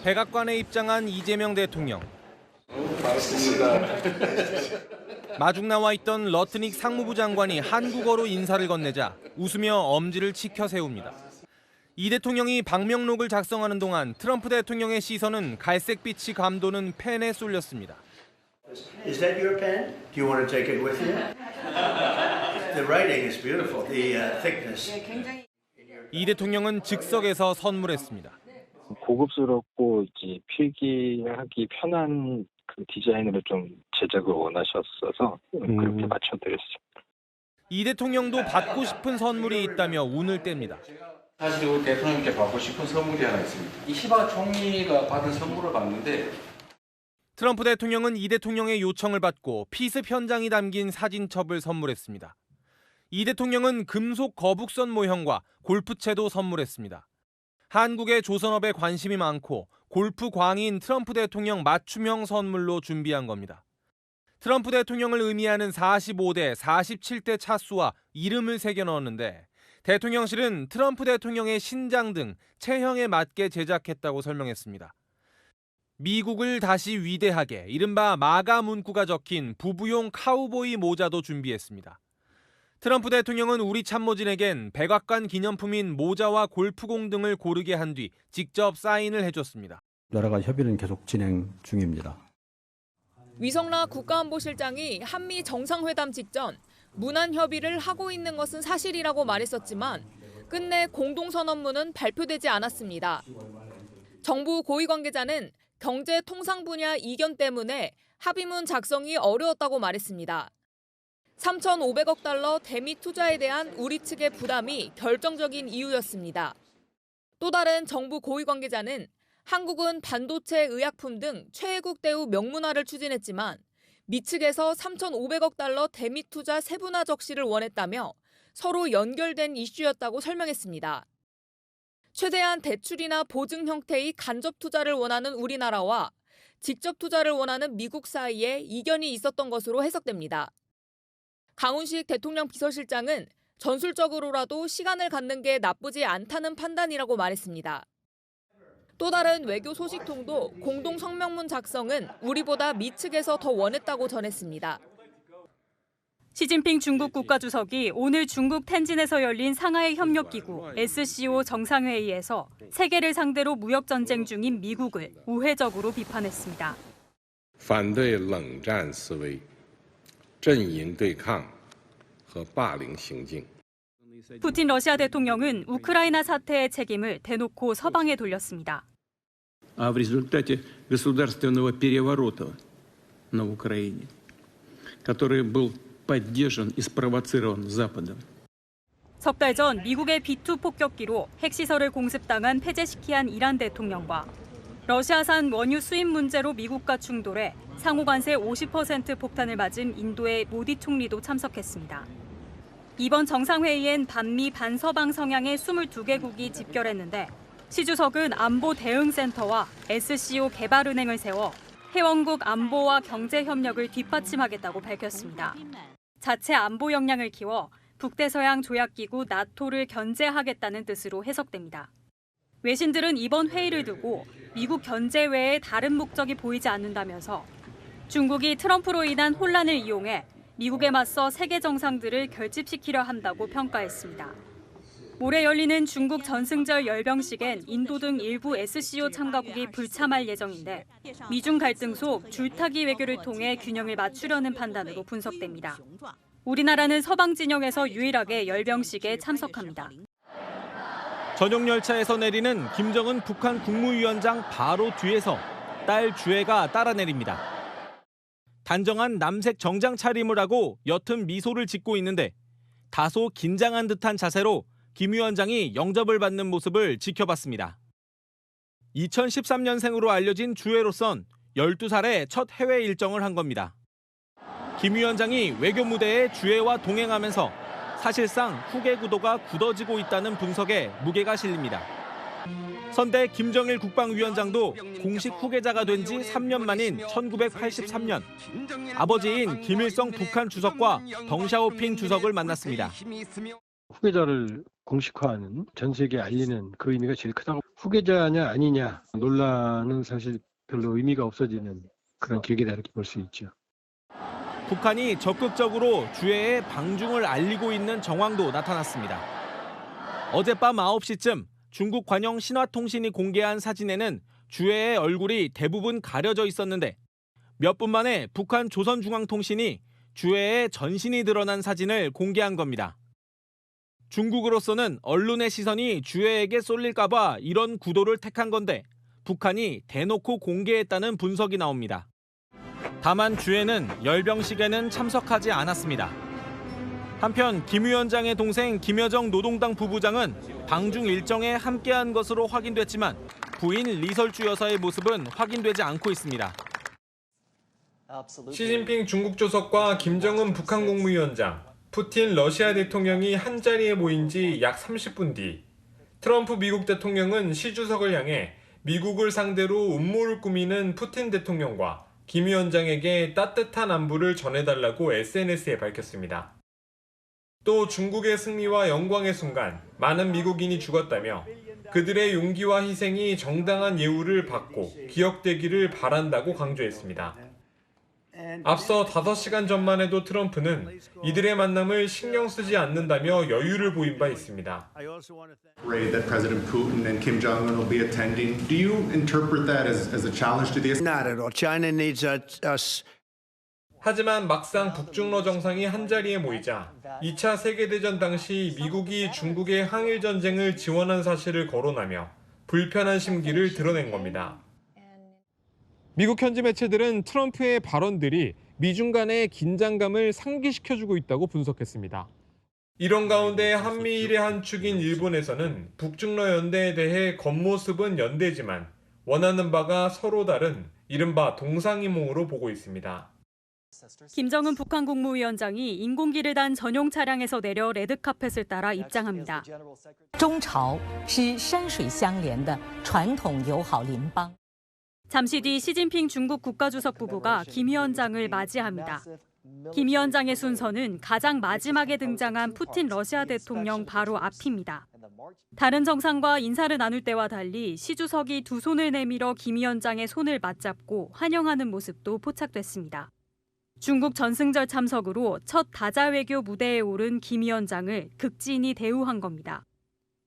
백악관에 입장한 이재명 대통령. 반갑습니다. 마중 나와 있던 러트닉 상무부 장관이 한국어로 인사를 건네자 웃으며 엄지를 치켜 세웁니다. 이 대통령이 방명록을 작성하는 동안 트럼프 대통령의 시선은 갈색빛이 감도는 펜에 쏠렸습니다. Is that your pen? Do you want to take it with you? The writing is beautiful. The thickness. 이 대통령은 즉석에서 선물했습니다. 고급스럽고 이제 필기하기 편한 그 디자인으로 좀 제작을 원하셨어서 그렇게 맞춰드렸습니다. 이 대통령도 받고 싶은 선물이 있다며 운을 뗍니다. 사실 우리 대통령께 받고 싶은 선물이 하나 있습니다. 이 시바 총리가 받은 선물을 봤는데 트럼프 대통령은 이 대통령의 요청을 받고 피습 현장이 담긴 사진첩을 선물했습니다. 이 대통령은 금속 거북선 모형과 골프채도 선물했습니다. 한국의 조선업에 관심이 많고 골프 광인 트럼프 대통령 맞춤형 선물로 준비한 겁니다. 트럼프 대통령을 의미하는 45대, 47대 차수와 이름을 새겨 넣었는데 대통령실은 트럼프 대통령의 신장 등 체형에 맞게 제작했다고 설명했습니다. 미국을 다시 위대하게, 이른바 마가 문구가 적힌 부부용 카우보이 모자도 준비했습니다. 트럼프 대통령은 우리 참모진에겐 백악관 기념품인 모자와 골프공 등을 고르게 한 뒤 직접 사인을 해줬습니다. 여러 가지 협의는 계속 진행 중입니다. 위성락 국가안보실장이 한미 정상회담 직전 문안 협의를 하고 있는 것은 사실이라고 말했었지만 끝내 공동선언문은 발표되지 않았습니다. 정부 고위 관계자는 경제 통상 분야 이견 때문에 합의문 작성이 어려웠다고 말했습니다. 3,500억 달러 대미 투자에 대한 우리 측의 부담이 결정적인 이유였습니다. 또 다른 정부 고위 관계자는 한국은 반도체, 의약품 등 최애국 대우 명문화를 추진했지만 미 측에서 3,500억 달러 대미 투자 세분화 적시를 원했다며 서로 연결된 이슈였다고 설명했습니다. 최대한 대출이나 보증 형태의 간접 투자를 원하는 우리나라와 직접 투자를 원하는 미국 사이에 이견이 있었던 것으로 해석됩니다. 강훈식 대통령 비서실장은 전술적으로라도 시간을 갖는 게 나쁘지 않다는 판단이라고 말했습니다. 또 다른 외교 소식통도 공동 성명문 작성은 우리보다 미 측에서 더 원했다고 전했습니다. 시진핑 중국 국가주석이 오늘 중국 텐진에서 열린 상하이 협력기구 SCO 정상회의에서 세계를 상대로 무역 전쟁 중인 미국을 우회적으로 비판했습니다. 反对冷战思维, 阵营对抗和霸凌行径. 푸틴 러시아 대통령은 우크라이나 사태의 책임을 대놓고 서방에 돌렸습니다. В результате государственного переворота на Украине, который был поддержан и спровоцирован Западом. 석 달 전 미국의 B2 폭격기로 핵시설을 공습당한 페제시키안 이란 대통령과 러시아산 원유 수입 문제로 미국과 충돌해 상호관세 50% 폭탄을 맞은 인도의 모디 총리도 참석했습니다. 이번 정상회의엔 반미 반서방 성향의 22개국이 집결했는데 시 주석은 안보 대응센터와 SCO 개발은행을 세워 회원국 안보와 경제 협력을 뒷받침하겠다고 밝혔습니다. 자체 안보 역량을 키워 북대서양 조약기구 나토를 견제하겠다는 뜻으로 해석됩니다. 외신들은 이번 회의를 두고 미국 견제 외에 다른 목적이 보이지 않는다면서 중국이 트럼프로 인한 혼란을 이용해 미국에 맞서 세계 정상들을 결집시키려 한다고 평가했습니다. 올해 열리는 중국 전승절 열병식엔 인도 등 일부 SCO 참가국이 불참할 예정인데 미중 갈등 속 줄타기 외교를 통해 균형을 맞추려는 판단으로 분석됩니다. 우리나라는 서방 진영에서 유일하게 열병식에 참석합니다. 전용 열차에서 내리는 김정은 북한 국무위원장 바로 뒤에서 딸 주애가 따라 내립니다. 단정한 남색 정장 차림을 하고 옅은 미소를 짓고 있는데 다소 긴장한 듯한 자세로 김 위원장이 영접을 받는 모습을 지켜봤습니다. 2013년생으로 알려진 주애로선 12살에 첫 해외 일정을 한 겁니다. 김 위원장이 외교 무대에 주애와 동행하면서 사실상 후계 구도가 굳어지고 있다는 분석에 무게가 실립니다. 선대 김정일 국방위원장도 공식 후계자가 된 지 3년 만인 1983년 아버지인 김일성 북한 주석과 덩샤오핑 주석을 만났습니다. 후계자를 공식화하는, 전 세계에 알리는 그 의미가 제일 크다고. 후계자냐 아니냐 논란은 사실 별로 의미가 없어지는 그런 계기다 이렇게 볼 수 있죠. 북한이 적극적으로 주해에 방중을 알리고 있는 정황도 나타났습니다. 어젯밤 9시쯤 중국 관영 신화통신이 공개한 사진에는 주해의 얼굴이 대부분 가려져 있었는데 몇 분 만에 북한 조선중앙통신이 주해의 전신이 드러난 사진을 공개한 겁니다. 중국으로서는 언론의 시선이 주해에게 쏠릴까 봐 이런 구도를 택한 건데 북한이 대놓고 공개했다는 분석이 나옵니다. 다만 주해는 열병식에는 참석하지 않았습니다. 한편 김 위원장의 동생 김여정 노동당 부부장은 방중 일정에 함께한 것으로 확인됐지만 부인 리설주 여사의 모습은 확인되지 않고 있습니다. 시진핑 중국 주석과 김정은 북한 국무위원장, 푸틴 러시아 대통령이 한자리에 모인 지 약 30분 뒤 트럼프 미국 대통령은 시 주석을 향해 미국을 상대로 음모를 꾸미는 푸틴 대통령과 김 위원장에게 따뜻한 안부를 전해달라고 SNS에 밝혔습니다. 또 중국의 승리와 영광의 순간 많은 미국인이 죽었다며 그들의 용기와 희생이 정당한 예우를 받고 기억되기를 바란다고 강조했습니다. 앞서 5시간 전만 해도 트럼프는 이들의 만남을 신경 쓰지 않는다며 여유를 보인 바 있습니다. That President Putin and Kim Jong-un will be attending. Do you interpret that as a challenge to the? Not at all. China needs us. 하지만 막상 북중러 정상이 한자리에 모이자 2차 세계대전 당시 미국이 중국의 항일전쟁을 지원한 사실을 거론하며 불편한 심기를 드러낸 겁니다. 미국 현지 매체들은 트럼프의 발언들이 미중 간의 긴장감을 상기시켜주고 있다고 분석했습니다. 이런 가운데 한미일의 한 축인 일본에서는 북중러 연대에 대해 겉모습은 연대지만 원하는 바가 서로 다른 이른바 동상이몽으로 보고 있습니다. 김정은 북한 국무위원장이 인공기를 단 전용 차량에서 내려 레드카펫을 따라 입장합니다. 中朝是山水相连的传统友好邻邦. 잠시 뒤 시진핑 중국 국가주석 부부가 김 위원장을 맞이합니다. 김 위원장의 순서는 가장 마지막에 등장한 푸틴 러시아 대통령 바로 앞입니다. 다른 정상과 인사를 나눌 때와 달리 시 주석이 두 손을 내밀어 김 위원장의 손을 맞잡고 환영하는 모습도 포착됐습니다. 중국 전승절 참석으로 첫 다자 외교 무대에 오른 김 위원장을 극진히 대우한 겁니다.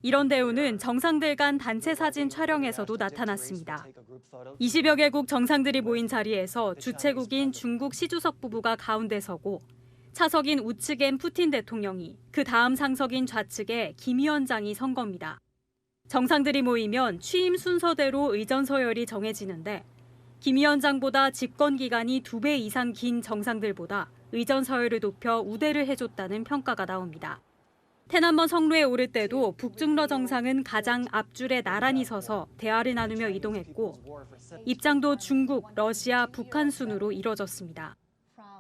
이런 대우는 정상들 간 단체 사진 촬영에서도 나타났습니다. 20여 개국 정상들이 모인 자리에서 주최국인 중국 시 주석 부부가 가운데 서고 차석인 우측엔 푸틴 대통령이 그 다음 상석인 좌측에 김 위원장이 선 겁니다. 정상들이 모이면 취임 순서대로 의전 서열이 정해지는데 김 위원장보다 집권 기간이 2배 이상 긴 정상들보다 의전 서열을 높여 우대를 해줬다는 평가가 나옵니다.天安번 성루에 오를 때도 북중러 정상은 가장 앞줄에 나란히 서서 대화를 나누며 이동했고 입장도 중국, 러시아, 북한 순으로 이뤄졌습니다.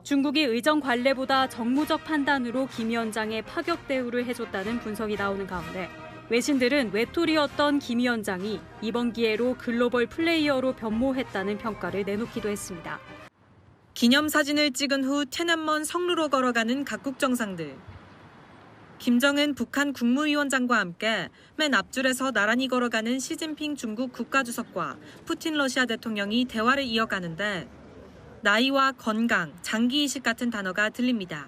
중국이 의전 관례보다 정무적 판단으로 김 위원장의 파격 대우를 해줬다는 분석이 나오는 가운데 외신들은 외톨이였던 김 위원장이 이번 기회로 글로벌 플레이어로 변모했다는 평가를 내놓기도 했습니다. 기념사진을 찍은 후天安번 성루로 걸어가는 각국 정상들. 김정은 북한 국무위원장과 함께 맨 앞줄에서 나란히 걸어가는 시진핑 중국 국가주석과 푸틴 러시아 대통령이 대화를 이어가는데 나이와 건강, 장기이식 같은 단어가 들립니다.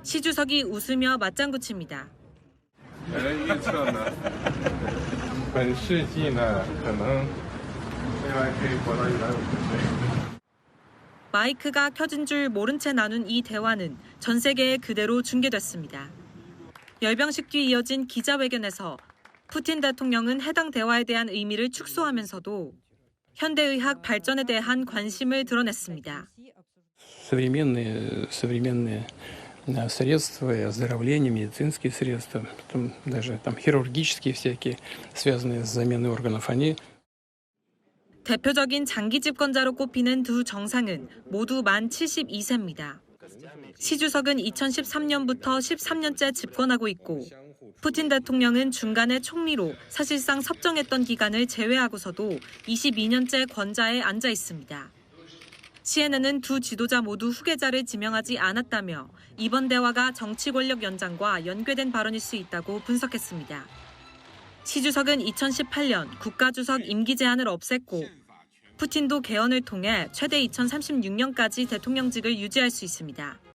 시 주석이 웃으며 맞장구 칩니다. 마이크가 켜진 줄 모른 채 나눈 이 대화는 전 세계에 그대로 중계됐습니다. 열병식 뒤 이어진 기자회견에서 푸틴 대통령은 해당 대화에 대한 의미를 축소하면서도 현대의학 발전에 대한 관심을 드러냈습니다. Современные средства и оздоровления, медицинские средства, даже хирургические всякие, связанные с заменой органов, они 대표적인 장기 집권자로 꼽히는 두 정상은 모두 만 72세입니다. 시 주석은 2013년부터 13년째 집권하고 있고 푸틴 대통령은 중간에 총리로 사실상 섭정했던 기간을 제외하고서도 22년째 권좌에 앉아 있습니다. CNN은 두 지도자 모두 후계자를 지명하지 않았다며 이번 대화가 정치 권력 연장과 연계된 발언일 수 있다고 분석했습니다. 시 주석은 2018년 국가주석 임기 제한을 없앴고 푸틴도 개헌을 통해 최대 2036년까지 대통령직을 유지할 수 있습니다.